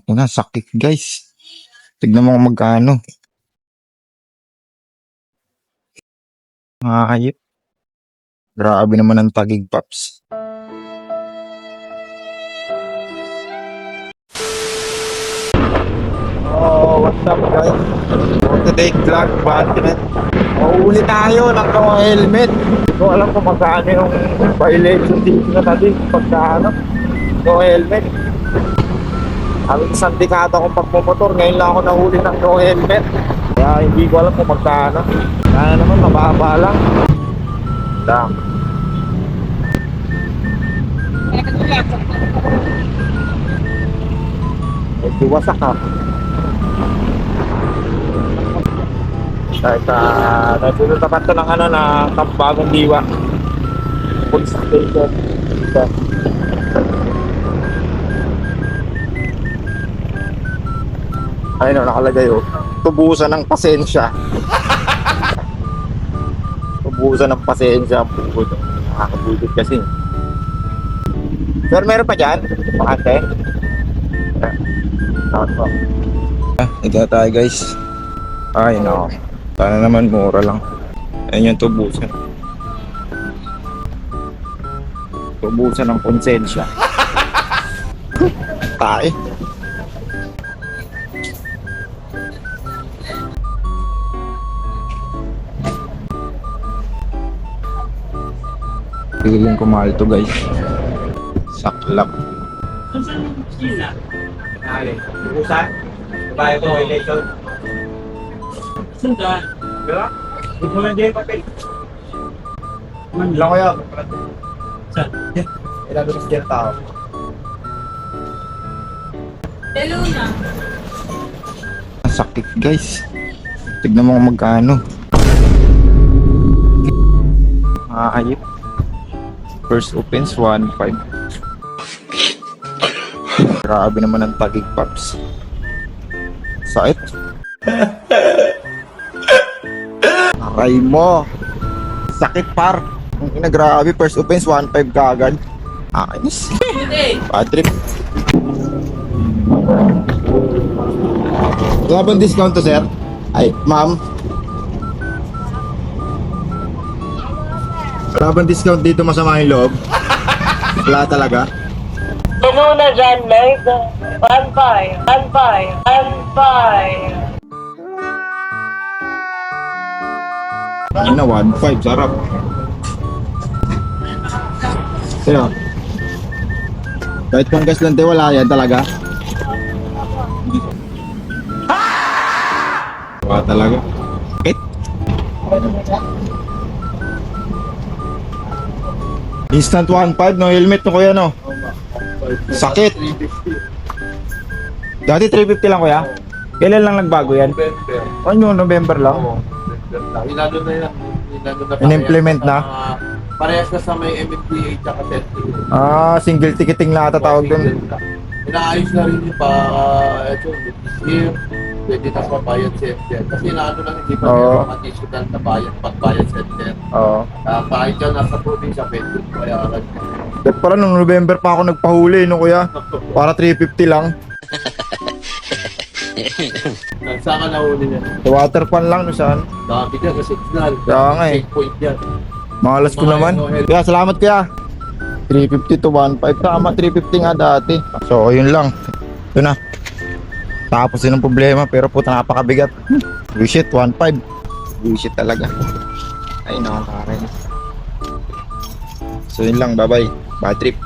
Una, sakit guys. Tignan mo kung magkano. Mga hayop. Grabe naman ang tagig, Paps. Oh, what's up guys? For today vlog, Batman. Mauuli tayo ng helmet. Hindi ko alam kung magkano yung violation dito na natin pagka no helmet. Ang isang dekada kong pagmumotor, ngayon lang ako nahuli ng no helmet. Kaya hindi ko alam kung magkano. Kaya naman, mababa lang. Lang. Medyo wasak ha. Nagsunod naman ito ng Bagong Diwa. Police station. Ayun o, nakalagay o. Tubusan ng pasensya. Tubusan ng pasensya ang bukod. Nakakabudot kasi. Sir, meron pa dyan? Pakante? Takot po. Ito na tayo guys. Ay no. Sana naman mura lang. Ayun yung tubusan. Tubusan ng konsensya. Tae. Piling ko mahal to guys. Saklap. Saan yung sila? Bukusan? Babae ko, election. Saan daan? Diba? Huwag mo lang dyan yung papel. Ilan ko yan? Saan? Ilan ko dyan tao? Deluna. Sakit guys. Tignan mo kung magkano. Ayip. First opens 1.5. Grabe naman ang tagig, Paps. Sakit. Aray mo. Sakit par. Ang ina, grabe. First opens 1.5 kagad. Akainis. Bad trip. Wala bang discount to, sir? Ay, ma'am. Wala bang discount dito, masama yung loob? Wala talaga? Deluna dyan, Meg. 1.5. 1.5. 1.5. Ina, 1.5. Sarap. Sino? Kahit pang gas lang tayo, wala yan talaga? Wala talaga. Sakit. Instant 1.5, no helmet no kuya, no? Sakit. Dati 350 lang kuya. Kailan lang nagbago yan? Ano, November lang? Inano na yan. In-implement na? Parehas na sa may MMDA tsaka ZTE. Single ticketing lang ata tawag dun. Inaayos na rin yung ito, this year, pwede na mabayad center. Kasi inaano lang hindi pa meron additional na bayad, pagbayad center. Oo. Kahit dyan nasa probinsya, pwede bayaran. Dahil pala nung November pa ako nagpahuli, no kuya? Para 350 lang. Saan ka nahuli niya? Sa water pan lang, no saan? Dami dyan sa signal. Kaya nga eh. Checkpoint dyan. Malas ko naman. Kaya salamat kuya. 350 to 1.5. Tama, 350 nga dati. So, yun lang. Ito na. Tapos yun ang problema. Pero puta, napakabigat. Bullshit, 1.5. Bullshit talaga. Ay, nakakarin. So, yun lang. Bye-bye. Bad trip.